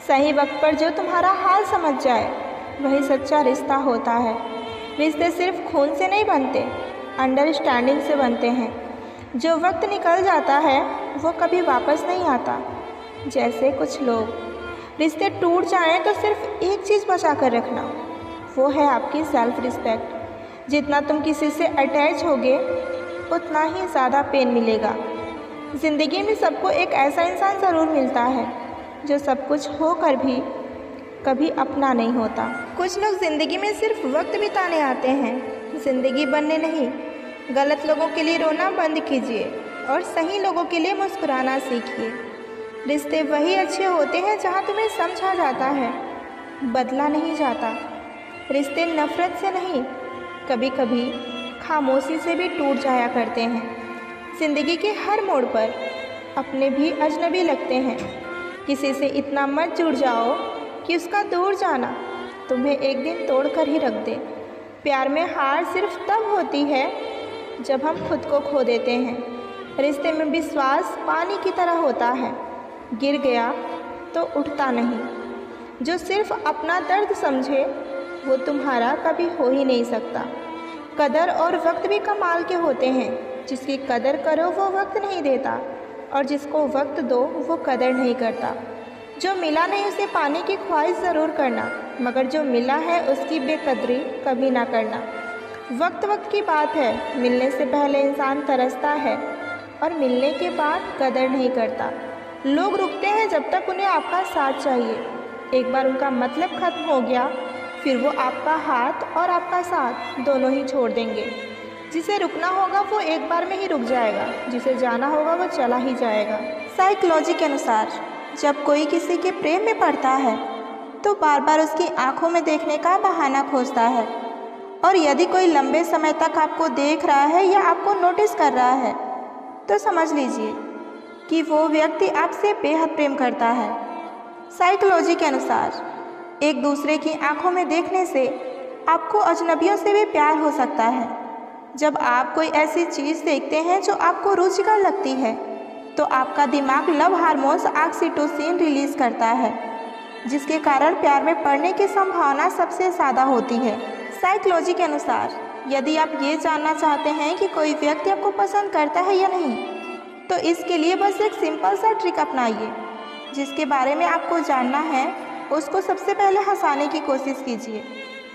सही वक्त पर जो तुम्हारा हाल समझ जाए वही सच्चा रिश्ता होता है। रिश्ते सिर्फ खून से नहीं बनते, अंडरस्टैंडिंग से बनते हैं। जो वक्त निकल जाता है वो कभी वापस नहीं आता। जैसे कुछ लोग, रिश्ते टूट जाएं तो सिर्फ एक चीज़ बचा कर रखना, वो है आपकी सेल्फ रिस्पेक्ट। जितना तुम किसी से अटैच होगे उतना ही ज़्यादा पेन मिलेगा। ज़िंदगी में सबको एक ऐसा इंसान ज़रूर मिलता है जो सब कुछ होकर भी कभी अपना नहीं होता। कुछ लोग ज़िंदगी में सिर्फ वक्त बिताने आते हैं, ज़िंदगी बनने नहीं। गलत लोगों के लिए रोना बंद कीजिए और सही लोगों के लिए मुस्कुराना सीखिए। रिश्ते वही अच्छे होते हैं जहाँ तुम्हें समझा जाता है, बदला नहीं जाता। रिश्ते नफ़रत से नहीं, कभी कभी खामोशी से भी टूट जाया करते हैं। ज़िंदगी के हर मोड़ पर अपने भी अजनबी लगते हैं। किसी से इतना मत जुड़ जाओ कि उसका दूर जाना तुम्हें एक दिन तोड़ कर ही रख दे। प्यार में हार सिर्फ तब होती है जब हम खुद को खो देते हैं। रिश्ते में विश्वास पानी की तरह होता है, गिर गया तो उठता नहीं। जो सिर्फ अपना दर्द समझे वो तुम्हारा कभी हो ही नहीं सकता। कदर और वक्त भी कमाल के होते हैं। जिसकी कदर करो वो वक्त नहीं देता और जिसको वक्त दो वो कदर नहीं करता। जो मिला नहीं उसे पाने की ख्वाहिश ज़रूर करना, मगर जो मिला है उसकी बेकदरी कभी ना करना। वक्त वक्त की बात है, मिलने से पहले इंसान तरसता है और मिलने के बाद कदर नहीं करता। लोग रुकते हैं जब तक उन्हें आपका साथ चाहिए। एक बार उनका मतलब ख़त्म हो गया फिर वो आपका हाथ और आपका साथ दोनों ही छोड़ देंगे। जिसे रुकना होगा वो एक बार में ही रुक जाएगा, जिसे जाना होगा वो चला ही जाएगा। साइकोलॉजी के अनुसार जब कोई किसी के प्रेम में पड़ता है तो बार बार उसकी आंखों में देखने का बहाना खोजता है। और यदि कोई लंबे समय तक आपको देख रहा है या आपको नोटिस कर रहा है तो समझ लीजिए कि वो व्यक्ति आपसे बेहद प्रेम करता है। साइकोलॉजी के अनुसार एक दूसरे की आंखों में देखने से आपको अजनबियों से भी प्यार हो सकता है। जब आप कोई ऐसी चीज़ देखते हैं जो आपको रुचिकर लगती है तो आपका दिमाग लव हार्मोन्स ऑक्सीटोसिन रिलीज़ करता है, जिसके कारण प्यार में पड़ने की संभावना सबसे ज़्यादा होती है। साइकोलॉजी के अनुसार यदि आप ये जानना चाहते हैं कि कोई व्यक्ति आपको पसंद करता है या नहीं तो इसके लिए बस एक सिंपल सा ट्रिक अपनाइए। जिसके बारे में आपको जानना है उसको सबसे पहले हंसाने की कोशिश कीजिए।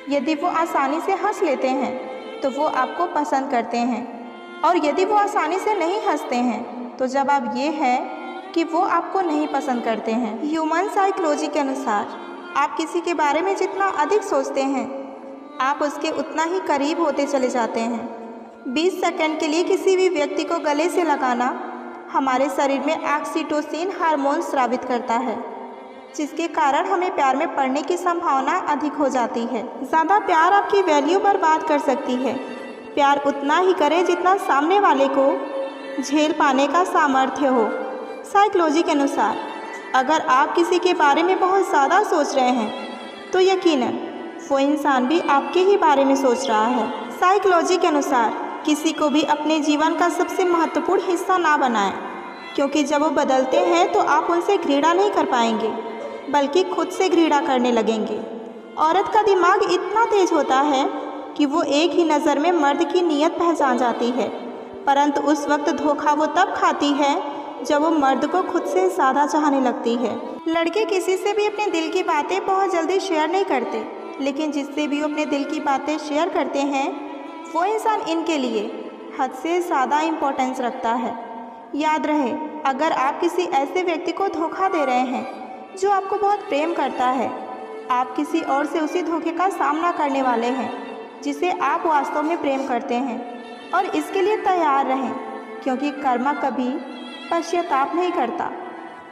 यदि वो आसानी से हंस लेते हैं तो वो आपको पसंद करते हैं, और यदि वो आसानी से नहीं हंसते हैं तो जवाब ये है कि वो आपको नहीं पसंद करते हैं। ह्यूमन साइकोलॉजी के अनुसार आप किसी के बारे में जितना अधिक सोचते हैं आप उसके उतना ही करीब होते चले जाते हैं। 20 सेकंड के लिए किसी भी व्यक्ति को गले से लगाना हमारे शरीर में ऑक्सीटोसिन हार्मोन स्रावित करता है, जिसके कारण हमें प्यार में पड़ने की संभावना अधिक हो जाती है। ज़्यादा प्यार आपकी वैल्यू बर्बाद कर सकती है। प्यार उतना ही करें जितना सामने वाले को झेल पाने का सामर्थ्य हो। साइकोलॉजी के अनुसार अगर आप किसी के बारे में बहुत ज़्यादा सोच रहे हैं तो यकीनन वो इंसान भी आपके ही बारे में सोच रहा है। साइकोलॉजी के अनुसार किसी को भी अपने जीवन का सबसे महत्वपूर्ण हिस्सा ना बनाएं, क्योंकि जब वो बदलते हैं तो आप उनसे घृणा नहीं कर पाएंगे बल्कि खुद से घृणा करने लगेंगे। औरत का दिमाग इतना तेज होता है कि वो एक ही नज़र में मर्द की नीयत पहचान जाती है, परंतु उस वक्त धोखा वो तब खाती है जब वो मर्द को खुद से ज़्यादा चाहने लगती है। लड़के किसी से भी अपने दिल की बातें बहुत जल्दी शेयर नहीं करते, लेकिन जिससे भी वो अपने दिल की बातें शेयर करते हैं वो इंसान इनके लिए हद से ज़्यादा इम्पोर्टेंस रखता है। याद रहे, अगर आप किसी ऐसे व्यक्ति को धोखा दे रहे हैं जो आपको बहुत प्रेम करता है, आप किसी और से उसी धोखे का सामना करने वाले हैं जिसे आप वास्तव में प्रेम करते हैं। और इसके लिए तैयार रहें, क्योंकि कर्मा कभी पश्चाताप नहीं करता।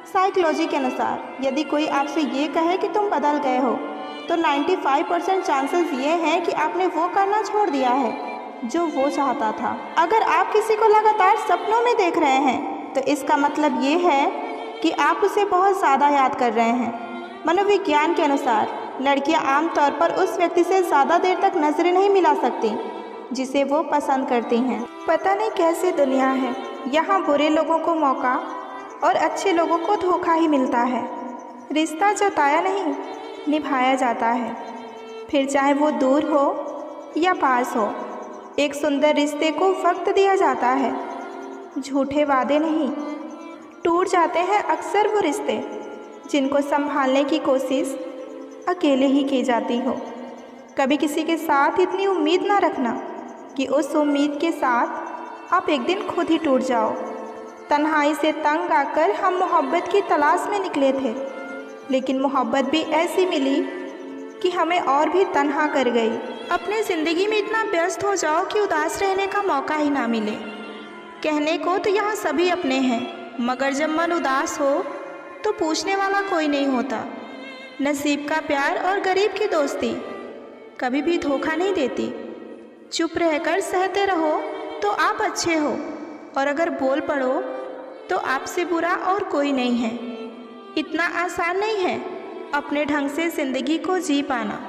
साइकोलॉजी के अनुसार यदि कोई आपसे ये कहे कि तुम बदल गए हो तो 95% चांसेस ये हैं कि आपने वो करना छोड़ दिया है जो वो चाहता था। अगर आप किसी को लगातार सपनों में देख रहे हैं तो इसका मतलब ये है कि आप उसे बहुत ज़्यादा याद कर रहे हैं। मनोविज्ञान के अनुसार लड़कियां आमतौर पर उस व्यक्ति से ज़्यादा देर तक नजरें नहीं मिला सकती जिसे वो पसंद करती हैं। पता नहीं कैसी दुनिया है, यहाँ बुरे लोगों को मौका और अच्छे लोगों को धोखा ही मिलता है। रिश्ता जताया नहीं, निभाया जाता है। फिर चाहे वो दूर हो या पास हो, एक सुंदर रिश्ते को वक्त दिया जाता है। झूठे वादे नहीं, टूट जाते हैं अक्सर वो रिश्ते जिनको संभालने की कोशिश अकेले ही की जाती हो। कभी किसी के साथ इतनी उम्मीद ना रखना कि उस उम्मीद के साथ आप एक दिन खुद ही टूट जाओ। तन्हाई से तंग आकर हम मोहब्बत की तलाश में निकले थे, लेकिन मोहब्बत भी ऐसी मिली कि हमें और भी तन्हा कर गई। अपने ज़िंदगी में इतना व्यस्त हो जाओ कि उदास रहने का मौका ही ना मिले। कहने को तो यहाँ सभी अपने हैं, मगर जब मन उदास हो तो पूछने वाला कोई नहीं होता। नसीब का प्यार और गरीब की दोस्ती कभी भी धोखा नहीं देती। चुप रहकर सहते रहो तो आप अच्छे हो, और अगर बोल पड़ो तो आपसे बुरा और कोई नहीं है। इतना आसान नहीं है अपने ढंग से ज़िंदगी को जी पाना।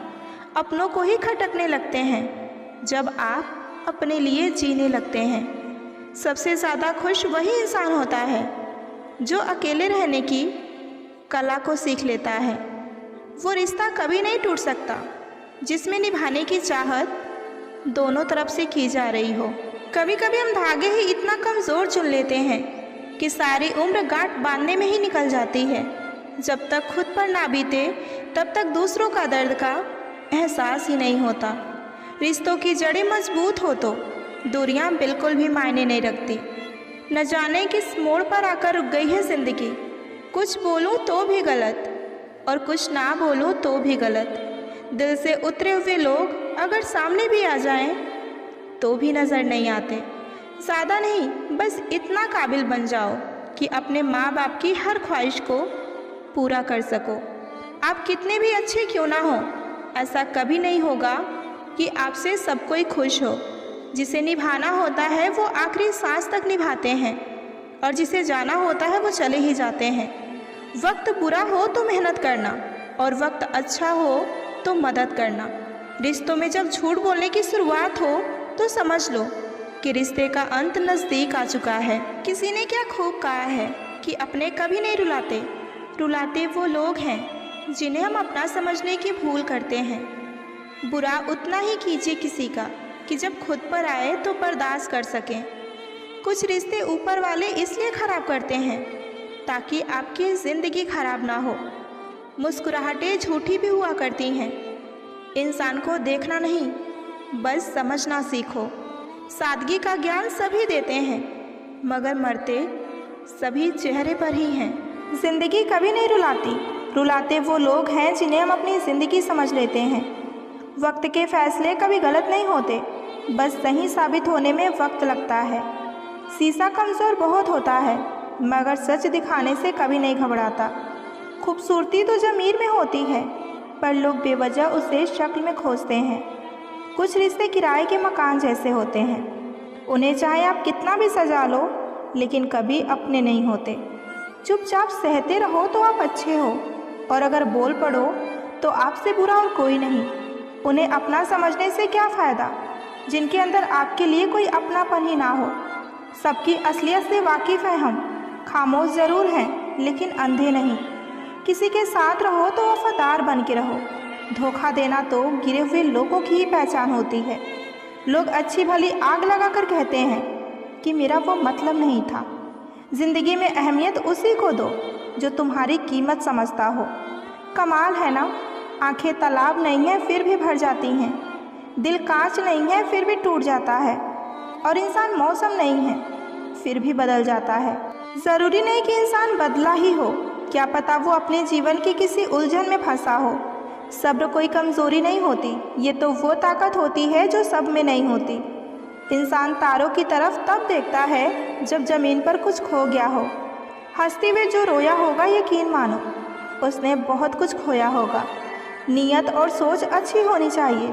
अपनों को ही खटकने लगते हैं जब आप अपने लिए जीने लगते हैं। सबसे ज़्यादा खुश वही इंसान होता है जो अकेले रहने की कला को सीख लेता है। वो रिश्ता कभी नहीं टूट सकता जिसमें निभाने की चाहत दोनों तरफ से की जा रही हो। कभी कभी हम धागे ही इतना कमज़ोर चुन लेते हैं कि सारी उम्र गांठ बांधने में ही निकल जाती है। जब तक खुद पर ना बीते तब तक दूसरों का दर्द का एहसास ही नहीं होता। रिश्तों की जड़ें मजबूत हो तो दूरियां बिल्कुल भी मायने नहीं रखती। न जाने किस मोड़ पर आकर रुक गई है ज़िंदगी। कुछ बोलूं तो भी गलत और कुछ ना बोलूं तो भी गलत। दिल से उतरे हुए लोग अगर सामने भी आ जाएं तो भी नज़र नहीं आते। ज़्यादा नहीं, बस इतना काबिल बन जाओ कि अपने माँ बाप की हर ख्वाहिश को पूरा कर सको। आप कितने भी अच्छे क्यों ना हो, ऐसा कभी नहीं होगा कि आपसे सब कोई खुश हो। जिसे निभाना होता है वो आखिरी सांस तक निभाते हैं, और जिसे जाना होता है वो चले ही जाते हैं। वक्त बुरा हो तो मेहनत करना, और वक्त अच्छा हो तो मदद करना। रिश्तों में जब झूठ बोलने की शुरुआत हो तो समझ लो कि रिश्ते का अंत नज़दीक आ चुका है। किसी ने क्या खूब कहा है कि अपने कभी नहीं रुलाते, रुलाते वो लोग हैं जिन्हें हम अपना समझने की भूल करते हैं। बुरा उतना ही कीजिए किसी का कि जब खुद पर आए तो बर्दाश्त कर सकें। कुछ रिश्ते ऊपर वाले इसलिए ख़राब करते हैं ताकि आपकी ज़िंदगी ख़राब ना हो। मुस्कुराहटें झूठी भी हुआ करती हैं। इंसान को देखना नहीं, बस समझना सीखो। सादगी का ज्ञान सभी देते हैं, मगर मरते सभी चेहरे पर ही हैं। ज़िंदगी कभी नहीं रुलाती, रुलाते वो लोग हैं जिन्हें हम अपनी ज़िंदगी समझ लेते हैं। वक्त के फैसले कभी गलत नहीं होते, बस सही साबित होने में वक्त लगता है। शीशा कमज़ोर बहुत होता है, मगर सच दिखाने से कभी नहीं घबराता। खूबसूरती तो ज़मीर में होती है, पर लोग बेवजह उसे शक्ल में खोजते हैं। कुछ रिश्ते किराए के मकान जैसे होते हैं, उन्हें चाहे आप कितना भी सजा लो, लेकिन कभी अपने नहीं होते। चुपचाप सहते रहो तो आप अच्छे हो, और अगर बोल पड़ो तो आपसे बुरा और कोई नहीं। उन्हें अपना समझने से क्या फ़ायदा जिनके अंदर आपके लिए कोई अपनापन ही ना हो। सबकी असलियत से वाकिफ़ हैं हम, खामोश ज़रूर हैं लेकिन अंधे नहीं। किसी के साथ रहो तो वफादार बन के रहो। धोखा देना तो गिरे हुए लोगों की ही पहचान होती है। लोग अच्छी भली आग लगाकर कहते हैं कि मेरा वो मतलब नहीं था। ज़िंदगी में अहमियत उसी को दो जो तुम्हारी कीमत समझता हो। कमाल है ना, आंखें तालाब नहीं हैं फिर भी भर जाती हैं, दिल कांच नहीं है फिर भी टूट जाता है, और इंसान मौसम नहीं है फिर भी बदल जाता है। ज़रूरी नहीं कि इंसान बदला ही हो, क्या पता वो अपने जीवन की किसी उलझन में फंसा हो। सब्र कोई कमज़ोरी नहीं होती, ये तो वो ताकत होती है जो सब में नहीं होती। इंसान तारों की तरफ तब देखता है जब ज़मीन पर कुछ खो गया हो। हंसते हुए जो रोया होगा यकीन मानो उसने बहुत कुछ खोया होगा। नीयत और सोच अच्छी होनी चाहिए,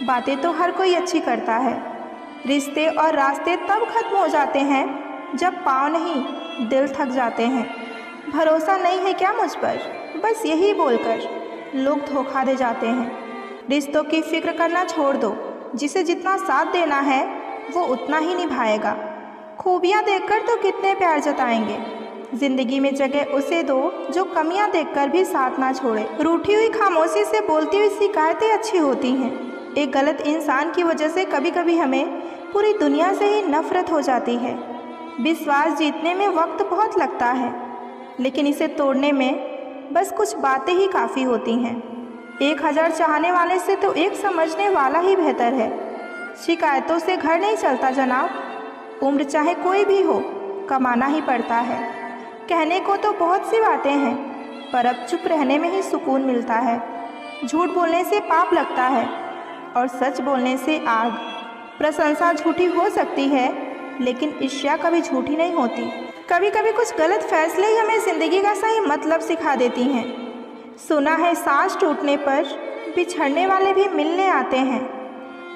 बातें तो हर कोई अच्छी करता है। रिश्ते और रास्ते तब खत्म हो जाते हैं जब पाँव नहीं दिल थक जाते हैं। भरोसा नहीं है क्या मुझ पर, बस यही बोलकर लोग धोखा दे जाते हैं। रिश्तों की फ़िक्र करना छोड़ दो, जिसे जितना साथ देना है वो उतना ही निभाएगा। खूबियाँ देखकर तो कितने प्यार जताएंगे, जिंदगी में जगह उसे दो जो कमियां देखकर भी साथ ना छोड़े। रूठी हुई खामोशी से बोलती हुई शिकायतें अच्छी होती हैं। एक गलत इंसान की वजह से कभी कभी हमें पूरी दुनिया से ही नफरत हो जाती है। विश्वास जीतने में वक्त बहुत लगता है, लेकिन इसे तोड़ने में बस कुछ बातें ही काफ़ी होती हैं। 1000 चाहने वाले से तो एक समझने वाला ही बेहतर है। शिकायतों से घर नहीं चलता जनाब। उम्र चाहे कोई भी हो, कमाना ही पड़ता है। कहने को तो बहुत सी बातें हैं, पर अब चुप रहने में ही सुकून मिलता है। झूठ बोलने से पाप लगता है और सच बोलने से आग। प्रशंसा झूठी हो सकती है, लेकिन ईर्ष्या कभी झूठी नहीं होती। कभी कभी कुछ गलत फैसले ही हमें ज़िंदगी का सही मतलब सिखा देती हैं। सुना है सांस टूटने पर बिछड़ने वाले भी मिलने आते हैं।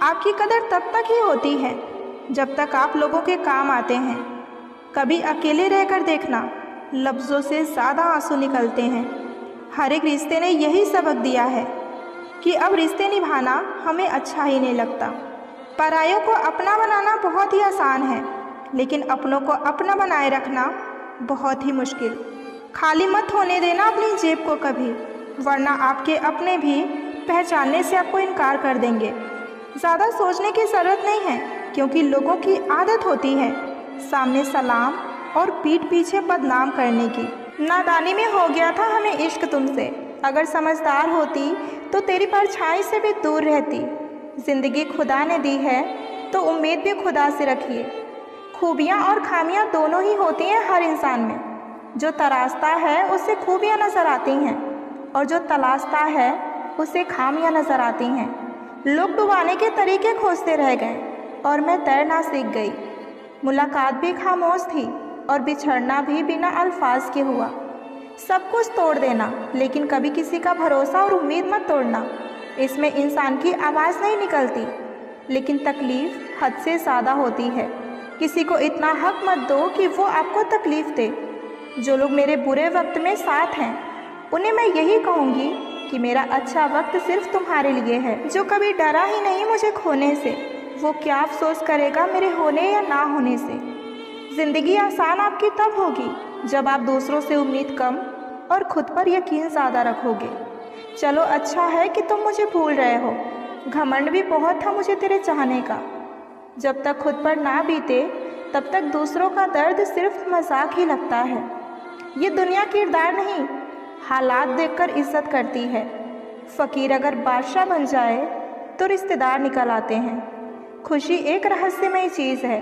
आपकी कदर तब तक ही होती है जब तक आप लोगों के काम आते हैं। कभी अकेले रहकर देखना, लफ्ज़ों से ज़्यादा आंसू निकलते हैं। हर एक रिश्ते ने यही सबक दिया है कि अब रिश्ते निभाना हमें अच्छा ही नहीं लगता। परायों को अपना बनाना बहुत ही आसान है, लेकिन अपनों को अपना बनाए रखना बहुत ही मुश्किल। खाली मत होने देना अपनी जेब को कभी, वरना आपके अपने भी पहचानने से आपको इनकार कर देंगे। ज़्यादा सोचने की ज़रूरत नहीं है, क्योंकि लोगों की आदत होती है सामने सलाम और पीठ पीछे बदनाम करने की। नादानी में हो गया था हमें इश्क तुमसे, अगर समझदार होती तो तेरी परछाई से भी दूर रहती। ज़िंदगी खुदा ने दी है तो उम्मीद भी खुदा से रखिए। खूबियाँ और खामियाँ दोनों ही होती हैं हर इंसान में। जो तराशता है उसे खूबियाँ नज़र आती हैं, और जो तलाशता है उसे खामियाँ नज़र आती हैं। लोग डुबाने के तरीके खोजते रह गए और मैं तैरना सीख गई। मुलाकात भी खामोश थी और बिछड़ना भी बिना अल्फाज के हुआ। सब कुछ तोड़ देना, लेकिन कभी किसी का भरोसा और उम्मीद मत तोड़ना। इसमें इंसान की आवाज़ नहीं निकलती, लेकिन तकलीफ़ हद से ज़्यादा होती है। किसी को इतना हक मत दो कि वो आपको तकलीफ़ दे। जो लोग मेरे बुरे वक्त में साथ हैं, उन्हें मैं यही कहूँगी कि मेरा अच्छा वक्त सिर्फ तुम्हारे लिए है। जो कभी डरा ही नहीं मुझे खोने से, वो क्या अफसोस करेगा मेरे होने या ना होने से। ज़िंदगी आसान आपकी तब होगी जब आप दूसरों से उम्मीद कम और खुद पर यकीन ज़्यादा रखोगे। चलो अच्छा है कि तुम मुझे भूल रहे हो। घमंड भी बहुत था मुझे तेरे चाहने का। जब तक खुद पर ना बीते तब तक दूसरों का दर्द सिर्फ मजाक ही लगता है। ये दुनिया किरदार नहीं, हालात देखकर इज्जत करती है। फ़कीर अगर बादशाह बन जाए तो रिश्तेदार निकल आते हैं। खुशी एक रहस्यमय चीज़ है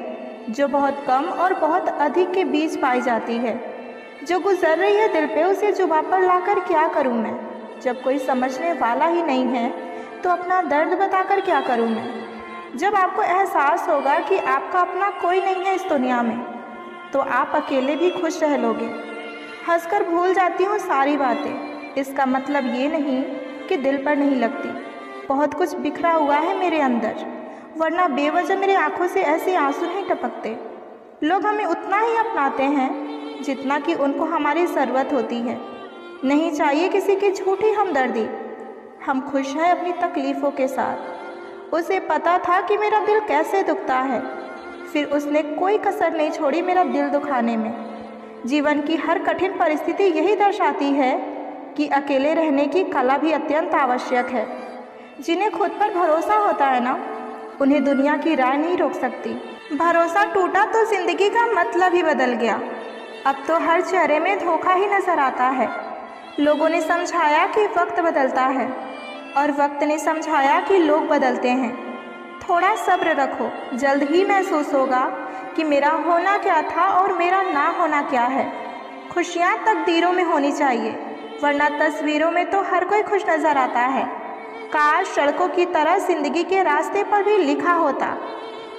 जो बहुत कम और बहुत अधिक के बीच पाई जाती है। जो गुजर रही है दिल पे, उसे जुबां पर लाकर क्या करूं मैं। जब कोई समझने वाला ही नहीं है तो अपना दर्द बताकर क्या करूं मैं। जब आपको एहसास होगा कि आपका अपना कोई नहीं है इस दुनिया में, तो आप अकेले भी खुश रह लोगे। हंसकर भूल जाती हूँ सारी बातें, इसका मतलब ये नहीं कि दिल पर नहीं लगती। बहुत कुछ बिखरा हुआ है मेरे अंदर, वरना बेवजह मेरी आंखों से ऐसे आंसू नहीं टपकते। लोग हमें उतना ही अपनाते हैं जितना कि उनको हमारी ज़रूरत होती है। नहीं चाहिए किसी की झूठी हमदर्दी। हम खुश हैं अपनी तकलीफ़ों के साथ। उसे पता था कि मेरा दिल कैसे दुखता है, फिर उसने कोई कसर नहीं छोड़ी मेरा दिल दुखाने में। जीवन की हर कठिन परिस्थिति यही दर्शाती है कि अकेले रहने की कला भी अत्यंत आवश्यक है। जिन्हें खुद पर भरोसा होता है ना, उन्हें दुनिया की राय नहीं रोक सकती। भरोसा टूटा तो ज़िंदगी का मतलब ही बदल गया। अब तो हर चेहरे में धोखा ही नज़र आता है। लोगों ने समझाया कि वक्त बदलता है, और वक्त ने समझाया कि लोग बदलते हैं। थोड़ा सब्र रखो, जल्द ही महसूस होगा कि मेरा होना क्या था और मेरा ना होना क्या है। खुशियाँ तकदीरों में होनी चाहिए, वरना तस्वीरों में तो हर कोई खुश नज़र आता है। काश सड़कों की तरह ज़िंदगी के रास्ते पर भी लिखा होता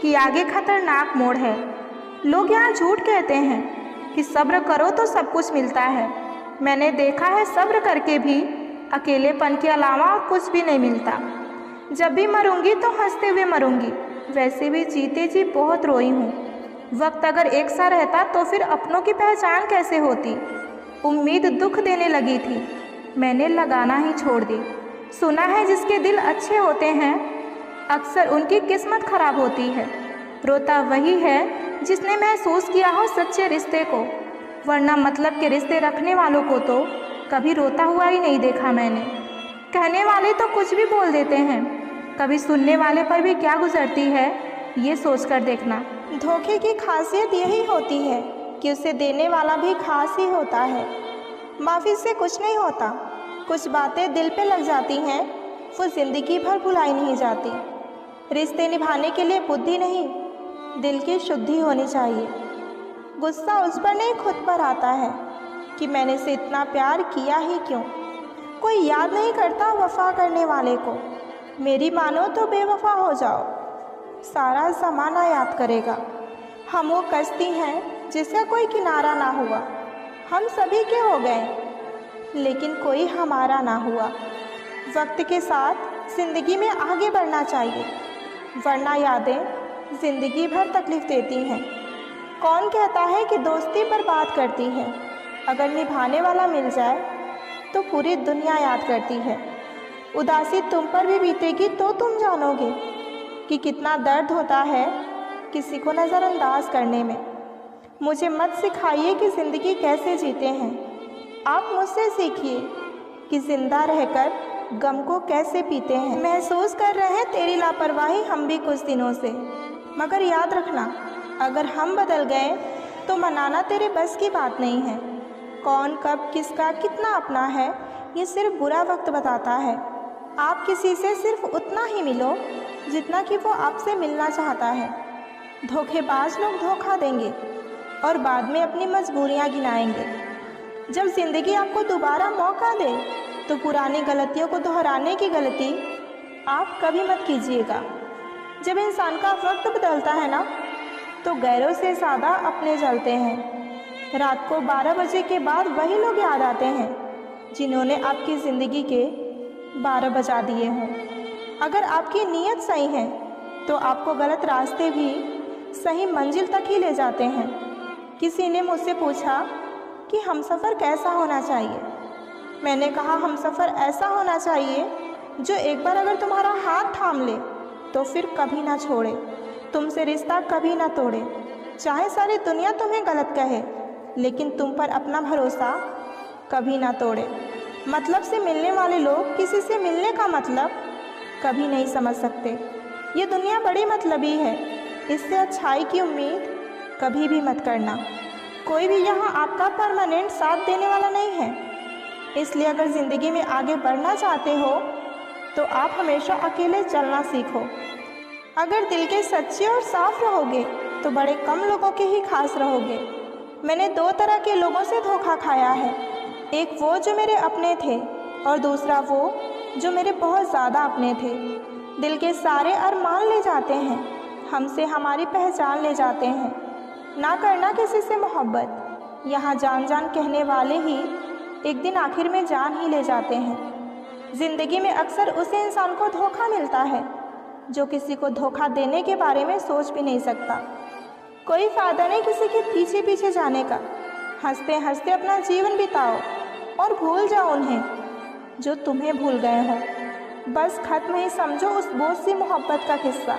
कि आगे खतरनाक मोड़ है। लोग यहाँ झूठ कहते हैं कि सब्र करो तो सब कुछ मिलता है। मैंने देखा है सब्र करके भी अकेलेपन के अलावा और कुछ भी नहीं मिलता। जब भी मरूंगी तो हंसते हुए मरूंगी, वैसे भी जीते जी बहुत रोई हूँ। वक्त अगर एक सा रहता तो फिर अपनों की पहचान कैसे होती। उम्मीद दुख देने लगी थी, मैंने लगाना ही छोड़ दी। सुना है जिसके दिल अच्छे होते हैं अक्सर उनकी किस्मत खराब होती है। रोता वही है जिसने महसूस किया हो सच्चे रिश्ते को। वरना मतलब के रिश्ते रखने वालों को तो कभी रोता हुआ ही नहीं देखा मैंने। कहने वाले तो कुछ भी बोल देते हैं, कभी सुनने वाले पर भी क्या गुजरती है ये सोच कर देखना। धोखे की खासियत यही होती है कि उसे देने वाला भी खास ही होता है। माफ़ी से कुछ नहीं होता, कुछ बातें दिल पे लग जाती हैं, वो ज़िंदगी भर भुलाई नहीं जाती। रिश्ते निभाने के लिए बुद्धि नहीं, दिल की शुद्धि होनी चाहिए। गुस्सा उस पर नहीं खुद पर आता है कि मैंने इसे इतना प्यार किया ही क्यों। कोई याद नहीं करता वफ़ा करने वाले को। मेरी मानो तो बेवफा हो जाओ, सारा ज़माना याद करेगा। हम वो कश्ती हैं जिसका कोई किनारा ना हुआ। हम सभी के हो गए लेकिन कोई हमारा ना हुआ। वक्त के साथ ज़िंदगी में आगे बढ़ना चाहिए, वरना यादें ज़िंदगी भर तकलीफ़ देती हैं। कौन कहता है कि दोस्ती बर्बाद करती है? अगर निभाने वाला मिल जाए तो पूरी दुनिया याद करती है। उदासी तुम पर भी बीतेगी तो तुम जानोगे कि कितना दर्द होता है किसी को नज़रअंदाज करने में। मुझे मत सिखाइए कि ज़िंदगी कैसे जीते हैं, आप मुझसे सीखिए कि ज़िंदा रहकर गम को कैसे पीते हैं। महसूस कर रहे हैं तेरी लापरवाही हम भी कुछ दिनों से, मगर याद रखना अगर हम बदल गए तो मनाना तेरे बस की बात नहीं है। कौन कब किसका कितना अपना है ये सिर्फ बुरा वक्त बताता है। आप किसी से सिर्फ उतना ही मिलो जितना कि वो आपसे मिलना चाहता है। धोखेबाज लोग धोखा देंगे और बाद में अपनी मजबूरियां गिनाएंगे। जब ज़िंदगी आपको दोबारा मौका दे तो पुरानी गलतियों को दोहराने की गलती आप कभी मत कीजिएगा। जब इंसान का वक्त बदलता है ना तो गैरों से ज़्यादा अपने जलते हैं। रात को 12 बजे के बाद वही लोग याद आते हैं जिन्होंने आपकी ज़िंदगी के 12 बजा दिए हों। अगर आपकी नीयत सही है तो आपको गलत रास्ते भी सही मंजिल तक ही ले जाते हैं। किसी ने मुझसे पूछा कि हमसफ़र कैसा होना चाहिए। मैंने कहा हमसफ़र ऐसा होना चाहिए जो एक बार अगर तुम्हारा हाथ थाम ले तो फिर कभी ना छोड़े, तुमसे रिश्ता कभी ना तोड़े। चाहे सारी दुनिया तुम्हें गलत कहे लेकिन तुम पर अपना भरोसा कभी ना तोड़े। मतलब से मिलने वाले लोग किसी से मिलने का मतलब कभी नहीं समझ सकते। ये दुनिया बड़ी मतलबी है, इससे अच्छाई की उम्मीद कभी भी मत करना। कोई भी यहाँ आपका परमानेंट साथ देने वाला नहीं है। इसलिए अगर ज़िंदगी में आगे बढ़ना चाहते हो तो आप हमेशा अकेले चलना सीखो। अगर दिल के सच्चे और साफ रहोगे तो बड़े कम लोगों के ही खास रहोगे। मैंने 2 तरह के लोगों से धोखा खाया है, एक वो जो मेरे अपने थे और दूसरा वो जो मेरे बहुत ज़्यादा अपने थे। दिल के सारे अरमान ले जाते हैं, हमसे हमारी पहचान ले जाते हैं। ना करना किसी से मोहब्बत, यहाँ जान जान कहने वाले ही एक दिन आखिर में जान ही ले जाते हैं। ज़िंदगी में अक्सर उसे इंसान को धोखा मिलता है जो किसी को धोखा देने के बारे में सोच भी नहीं सकता। कोई फ़ायदा नहीं किसी के पीछे पीछे जाने का। हंसते हंसते अपना जीवन बिताओ और भूल जाओ उन्हें जो तुम्हें भूल गए हों। बस ख़त्म ही समझो उस बोझ सी मोहब्बत का किस्सा।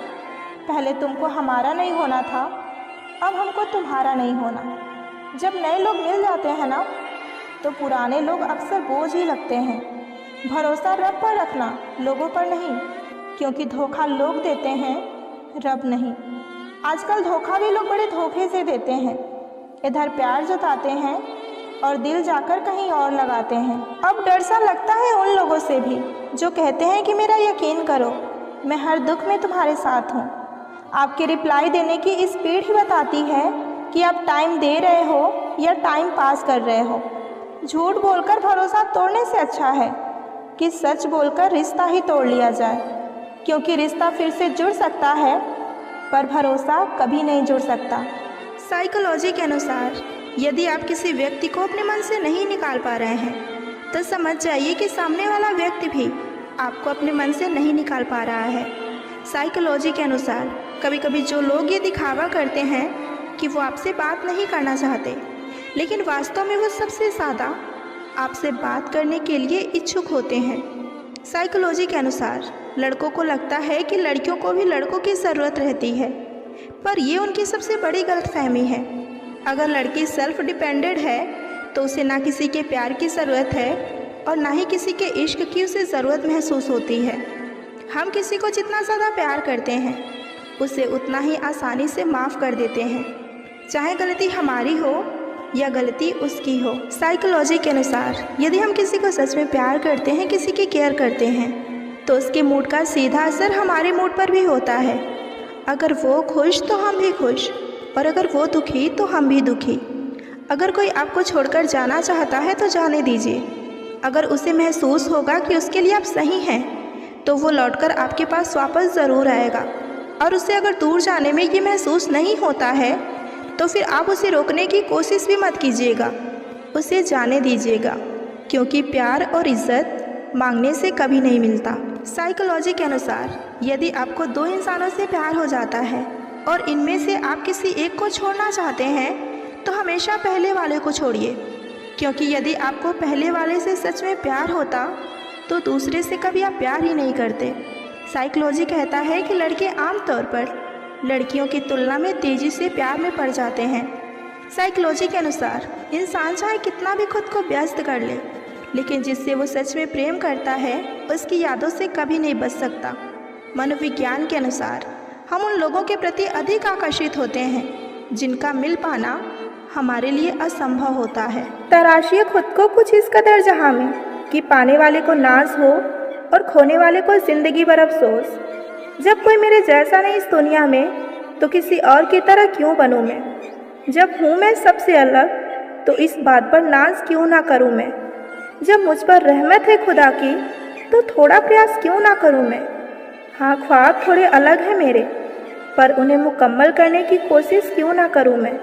पहले तुमको हमारा नहीं होना था, अब हमको तुम्हारा नहीं होना। जब नए लोग मिल जाते हैं ना तो पुराने लोग अक्सर बोझ ही लगते हैं। भरोसा रब पर रखना, लोगों पर नहीं, क्योंकि धोखा लोग देते हैं, रब नहीं। आजकल धोखा भी लोग बड़े धोखे से देते हैं। इधर प्यार जताते हैं और दिल जाकर कहीं और लगाते हैं। अब डर सा लगता है उन लोगों से भी जो कहते हैं कि मेरा यकीन करो, मैं हर दुख में तुम्हारे साथ हूँ। आपके रिप्लाई देने की स्पीड ही बताती है कि आप टाइम दे रहे हो या टाइम पास कर रहे हो। झूठ बोलकर भरोसा तोड़ने से अच्छा है कि सच बोलकर रिश्ता ही तोड़ लिया जाए, क्योंकि रिश्ता फिर से जुड़ सकता है पर भरोसा कभी नहीं जुड़ सकता। साइकोलॉजी के अनुसार यदि आप किसी व्यक्ति को अपने मन से नहीं निकाल पा रहे हैं तो समझ जाइए कि सामने वाला व्यक्ति भी आपको अपने मन से नहीं निकाल पा रहा है। साइकोलॉजी के अनुसार कभी कभी जो लोग ये दिखावा करते हैं कि वो आपसे बात नहीं करना चाहते, लेकिन वास्तव में वो सबसे ज़्यादा आपसे बात करने के लिए इच्छुक होते हैं। साइकोलॉजी के अनुसार लड़कों को लगता है कि लड़कियों को भी लड़कों की ज़रूरत रहती है, पर ये उनकी सबसे बड़ी गलतफहमी है। अगर लड़की सेल्फ डिपेंडेंट है तो उसे ना किसी के प्यार की ज़रूरत है और ना ही किसी के इश्क की उसे ज़रूरत महसूस होती है। हम किसी को जितना ज़्यादा प्यार करते हैं उसे उतना ही आसानी से माफ़ कर देते हैं, चाहे गलती हमारी हो या गलती उसकी हो। साइकोलॉजी के अनुसार यदि हम किसी को सच में प्यार करते हैं, किसी की केयर करते हैं, तो उसके मूड का सीधा असर हमारे मूड पर भी होता है। अगर वो खुश तो हम भी खुश, और अगर वो दुखी तो हम भी दुखी। अगर कोई आपको छोड़कर जाना चाहता है तो जाने दीजिए। अगर उसे महसूस होगा कि उसके लिए आप सही हैं तो वो लौटकर आपके पास वापस ज़रूर आएगा, और उसे अगर दूर जाने में ये महसूस नहीं होता है तो फिर आप उसे रोकने की कोशिश भी मत कीजिएगा, उसे जाने दीजिएगा, क्योंकि प्यार और इज़्ज़त मांगने से कभी नहीं मिलता। साइकोलॉजी के अनुसार यदि आपको दो इंसानों से प्यार हो जाता है और इनमें से आप किसी एक को छोड़ना चाहते हैं तो हमेशा पहले वाले को छोड़िए, क्योंकि यदि आपको पहले वाले से सच में प्यार होता तो दूसरे से कभी आप प्यार ही नहीं करते। साइकोलॉजी कहता है कि लड़के आमतौर पर लड़कियों की तुलना में तेज़ी से प्यार में पड़ जाते हैं। साइकोलॉजी के अनुसार इंसान चाहे कितना भी खुद को व्यस्त कर ले, लेकिन जिससे वो सच में प्रेम करता है उसकी यादों से कभी नहीं बच सकता। मनोविज्ञान के अनुसार हम उन लोगों के प्रति अधिक आकर्षित होते हैं जिनका मिल पाना हमारे लिए असंभव होता है। तराशिए खुद को कुछ इस कदर जहाँ में कि पाने वाले को नाज हो और खोने वाले को ज़िंदगी भर अफसोस। जब कोई मेरे जैसा नहीं इस दुनिया में तो किसी और की तरह क्यों बनूं मैं? जब हूँ मैं सबसे अलग तो इस बात पर नाज क्यों ना करूँ मैं? जब मुझ पर रहमत है खुदा की तो थोड़ा प्रयास क्यों ना करूँ मैं? हाँ, ख्वाब थोड़े अलग हैं मेरे, पर उन्हें मुकम्मल करने की कोशिश क्यों ना करूँ मैं?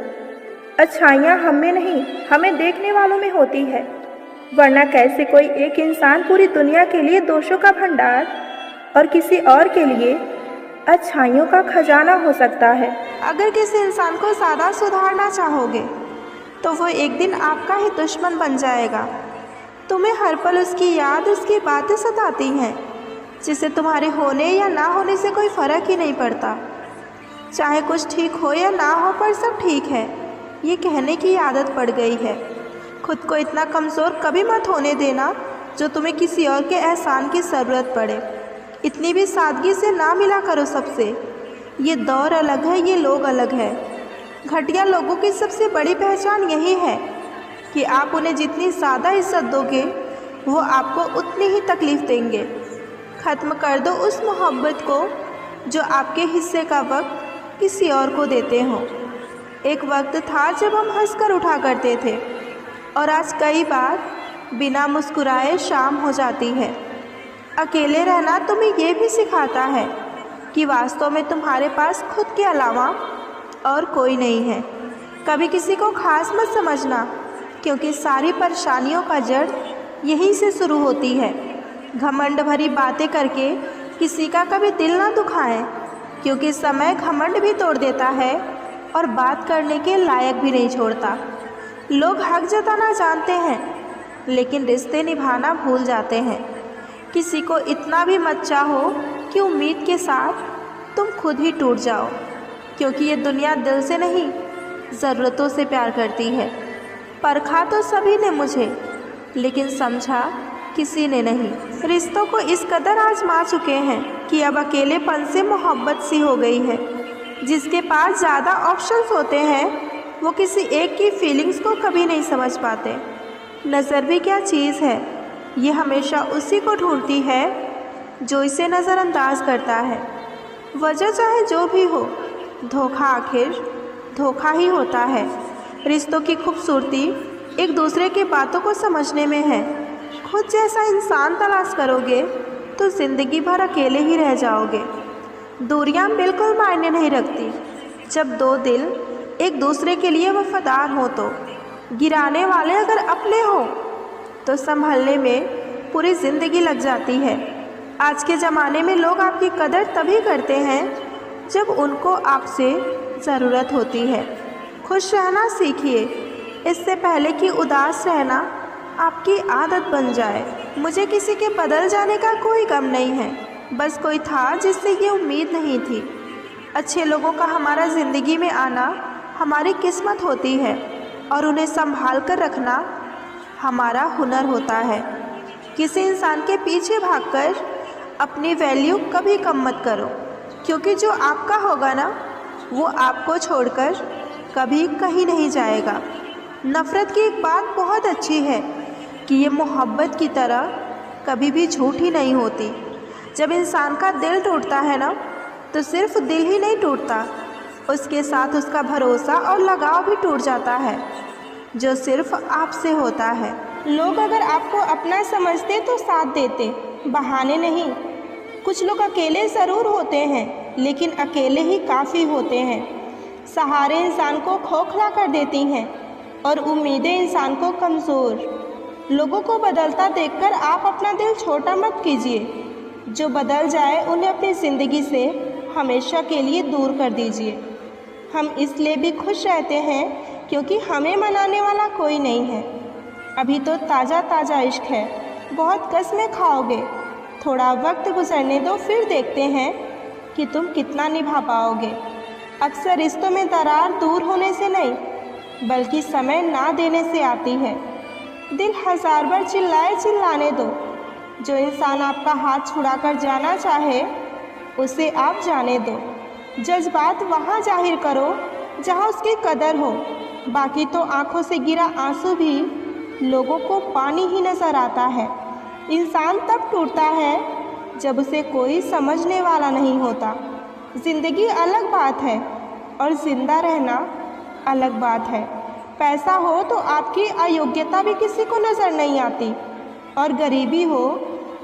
अच्छाइयाँ हम में नहीं, हमें देखने वालों में होती है, वरना कैसे कोई एक इंसान पूरी दुनिया के लिए दोषों का भंडार और किसी और के लिए अच्छाइयों का खजाना हो सकता है। अगर किसी इंसान को ज़्यादा सुधारना चाहोगे तो वो एक दिन आपका ही दुश्मन बन जाएगा। तुम्हें हर पल उसकी याद, उसकी बातें सताती हैं, जिसे तुम्हारे होने या ना होने से कोई फ़र्क ही नहीं पड़ता। चाहे कुछ ठीक हो या ना हो, पर सब ठीक है ये कहने की आदत पड़ गई है। खुद को इतना कमज़ोर कभी मत होने देना जो तुम्हें किसी और के एहसान की ज़रूरत पड़े। इतनी भी सादगी से ना मिला करो सबसे। ये दौर अलग है, ये लोग अलग है। घटिया लोगों की सबसे बड़ी पहचान यही है कि आप उन्हें जितनी ज़्यादा इज्जत दोगे वो आपको उतनी ही तकलीफ़ देंगे। ख़त्म कर दो उस मोहब्बत को जो आपके हिस्से का वक्त किसी और को देते हों। एक वक्त था जब हम हंसकर उठा करते थे, और आज कई बार बिना मुस्कुराए शाम हो जाती है। अकेले रहना तुम्हें ये भी सिखाता है कि वास्तव में तुम्हारे पास खुद के अलावा और कोई नहीं है। कभी किसी को खास मत समझना, क्योंकि सारी परेशानियों का जड़ यहीं से शुरू होती है। घमंड भरी बातें करके किसी का कभी दिल ना दुखाएं, क्योंकि समय घमंड भी तोड़ देता है और बात करने के लायक भी नहीं छोड़ता। लोग हक जताना जानते हैं, लेकिन रिश्ते निभाना भूल जाते हैं। किसी को इतना भी मत चाहो कि उम्मीद के साथ तुम खुद ही टूट जाओ, क्योंकि ये दुनिया दिल से नहीं ज़रूरतों से प्यार करती है। परखा तो सभी ने मुझे, लेकिन समझा किसी ने नहीं। रिश्तों को इस कदर आजमा चुके हैं कि अब अकेलेपन से मोहब्बत सी हो गई है। जिसके पास ज़्यादा ऑप्शंस होते हैं वो किसी एक की फीलिंग्स को कभी नहीं समझ पाते। नज़र भी क्या चीज़ है, ये हमेशा उसी को ढूंढती है जो इसे नज़रअंदाज करता है। वजह चाहे जो भी हो, धोखा आखिर धोखा ही होता है। रिश्तों की खूबसूरती एक दूसरे की बातों को समझने में है। खुद जैसा इंसान तलाश करोगे तो ज़िंदगी भर अकेले ही रह जाओगे। दूरियां बिल्कुल मायने नहीं रखती। जब दो दिल एक दूसरे के लिए वफादार हो तो, गिराने वाले अगर अपने हो तो संभलने में पूरी ज़िंदगी लग जाती है। आज के ज़माने में लोग आपकी कदर तभी करते हैं जब उनको आपसे ज़रूरत होती है। खुश रहना सीखिए, इससे पहले कि उदास रहना आपकी आदत बन जाए। मुझे किसी के बदल जाने का कोई गम नहीं है, बस कोई था जिससे ये उम्मीद नहीं थी। अच्छे लोगों का हमारा ज़िंदगी में आना हमारी किस्मत होती है और उन्हें संभाल कर रखना हमारा हुनर होता है। किसी इंसान के पीछे भागकर अपनी वैल्यू कभी कम मत करो, क्योंकि जो आपका होगा ना वो आपको छोड़कर कभी कहीं नहीं जाएगा। नफ़रत की एक बात बहुत अच्छी है कि ये मोहब्बत की तरह कभी भी झूठी नहीं होती। जब इंसान का दिल टूटता है ना तो सिर्फ दिल ही नहीं टूटता, उसके साथ उसका भरोसा और लगाव भी टूट जाता है, जो सिर्फ आपसे होता है। लोग अगर आपको अपना समझते तो साथ देते, बहाने नहीं। कुछ लोग अकेले ज़रूर होते हैं, लेकिन अकेले ही काफ़ी होते हैं। सहारे इंसान को खोखला कर देती हैं और उम्मीदें इंसान को कमज़ोर। लोगों को बदलता देखकर आप अपना दिल छोटा मत कीजिए। जो बदल जाए उन्हें अपनी ज़िंदगी से हमेशा के लिए दूर कर दीजिए। हम इसलिए भी खुश रहते हैं क्योंकि हमें मनाने वाला कोई नहीं है। अभी तो ताज़ा ताज़ा इश्क है, बहुत कस्में खाओगे। थोड़ा वक्त गुजरने दो, फिर देखते हैं कि तुम कितना निभा पाओगे। अक्सर रिश्तों में दरार दूर होने से नहीं, बल्कि समय ना देने से आती है। दिल हज़ार बार चिल्लाए, चिल्लाने दो। जो इंसान आपका हाथ छुड़ाकर जाना चाहे उसे आप जाने दो। जज्बात वहाँ जाहिर करो जहाँ उसकी कदर हो, बाकी तो आँखों से गिरा आंसू भी लोगों को पानी ही नज़र आता है। इंसान तब टूटता है जब उसे कोई समझने वाला नहीं होता। ज़िंदगी अलग बात है और ज़िंदा रहना अलग बात है। पैसा हो तो आपकी अयोग्यता भी किसी को नज़र नहीं आती, और गरीबी हो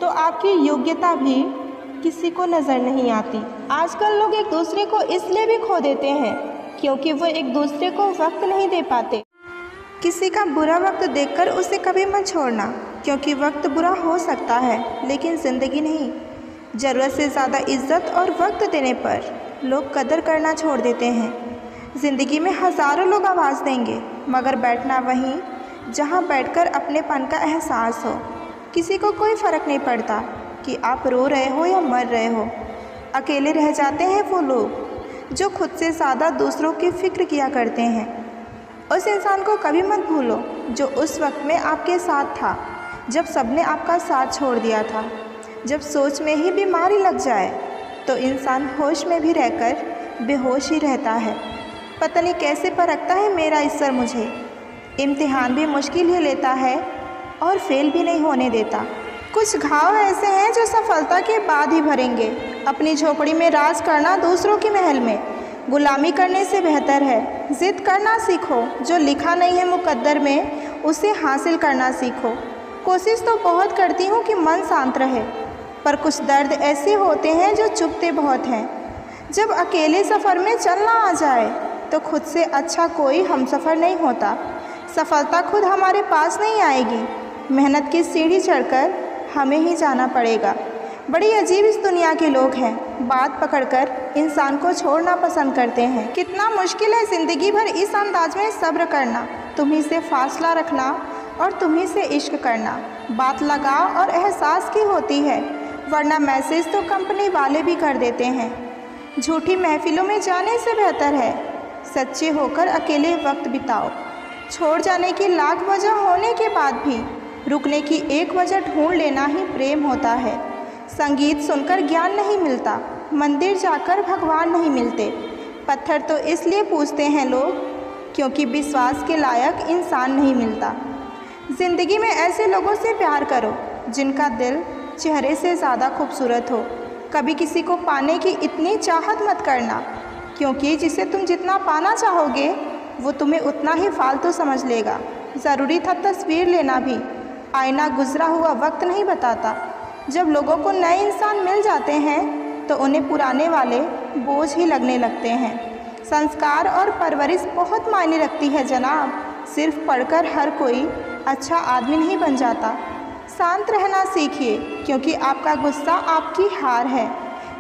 तो आपकी योग्यता भी किसी को नज़र नहीं आती। आजकल लोग एक दूसरे को इसलिए भी खो देते हैं क्योंकि वो एक दूसरे को वक्त नहीं दे पाते। किसी का बुरा वक्त देखकर उसे कभी मत छोड़ना, क्योंकि वक्त बुरा हो सकता है लेकिन ज़िंदगी नहीं। ज़रूरत से ज़्यादा इज्जत और वक्त देने पर लोग कदर करना छोड़ देते हैं। ज़िंदगी में हज़ारों लोग आवाज़ देंगे, मगर बैठना वहीं जहाँ बैठकर अपनेपन का एहसास हो। किसी को कोई फ़र्क नहीं पड़ता कि आप रो रहे हो या मर रहे हो। अकेले रह जाते हैं वो लोग जो खुद से ज़्यादा दूसरों की फ़िक्र किया करते हैं। उस इंसान को कभी मत भूलो जो उस वक्त में आपके साथ था, जब सबने आपका साथ छोड़ दिया था। जब सोच में ही बीमारी लग जाए तो इंसान होश में भी रहकर बेहोश ही रहता है। पता नहीं कैसे परखता है मेरा ईश्वर मुझे। इम्तिहान भी मुश्किल ही लेता है और फेल भी नहीं होने देता। कुछ घाव ऐसे हैं जो सफलता के बाद ही भरेंगे। अपनी झोपड़ी में राज करना दूसरों के महल में गुलामी करने से बेहतर है। ज़िद करना सीखो, जो लिखा नहीं है मुकद्दर में उसे हासिल करना सीखो। कोशिश तो बहुत करती हूँ कि मन शांत रहे, पर कुछ दर्द ऐसे होते हैं जो चुभते बहुत हैं। जब अकेले सफ़र में चलना आ जाए तो खुद से अच्छा कोई हमसफ़र नहीं होता। सफलता खुद हमारे पास नहीं आएगी, मेहनत की सीढ़ी चढ़कर हमें ही जाना पड़ेगा। बड़ी अजीब इस दुनिया के लोग हैं, बात पकड़कर इंसान को छोड़ना पसंद करते हैं। कितना मुश्किल है ज़िंदगी भर इस अंदाज में सब्र करना, तुम्ही से फासला रखना और तुम्ही से इश्क करना। बात लगाव और एहसास की होती है, वरना मैसेज तो कंपनी वाले भी कर देते हैं। झूठी महफिलों में जाने से बेहतर है सच्चे होकर अकेले वक्त बिताओ। छोड़ जाने की लाख वजह होने के बाद भी रुकने की एक वजह ढूंढ लेना ही प्रेम होता है। संगीत सुनकर ज्ञान नहीं मिलता, मंदिर जाकर भगवान नहीं मिलते। पत्थर तो इसलिए पूछते हैं लोग क्योंकि विश्वास के लायक इंसान नहीं मिलता। ज़िंदगी में ऐसे लोगों से प्यार करो जिनका दिल चेहरे से ज़्यादा खूबसूरत हो। कभी किसी को पाने की इतनी चाहत मत करना, क्योंकि जिसे तुम जितना पाना चाहोगे वो तुम्हें उतना ही फालतू समझ लेगा। ज़रूरी था तस्वीर लेना भी, आईना गुजरा हुआ वक्त नहीं बताता। जब लोगों को नए इंसान मिल जाते हैं तो उन्हें पुराने वाले बोझ ही लगने लगते हैं। संस्कार और परवरिश बहुत मायने रखती है जनाब। सिर्फ पढ़कर हर कोई अच्छा आदमी नहीं बन जाता। शांत रहना सीखिए, क्योंकि आपका गुस्सा आपकी हार है।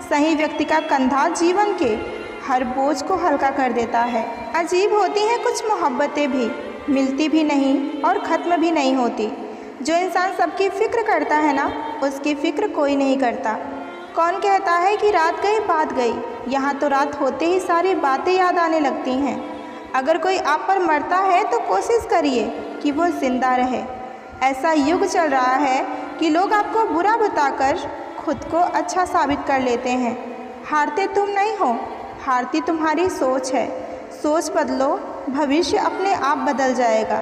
सही व्यक्ति का कंधा जीवन के हर बोझ को हल्का कर देता है। अजीब होती हैं कुछ मोहब्बतें भी, मिलती भी नहीं और ख़त्म भी नहीं होती। जो इंसान सबकी फ़िक्र करता है ना, उसकी फ़िक्र कोई नहीं करता। कौन कहता है कि रात गई बात गई, यहाँ तो रात होते ही सारी बातें याद आने लगती हैं। अगर कोई आप पर मरता है तो कोशिश करिए कि वो ज़िंदा रहे। ऐसा युग चल रहा है कि लोग आपको बुरा बताकर खुद को अच्छा साबित कर लेते हैं। हारते तुम नहीं हो, हारती तुम्हारी सोच है। सोच बदलो, भविष्य अपने आप बदल जाएगा।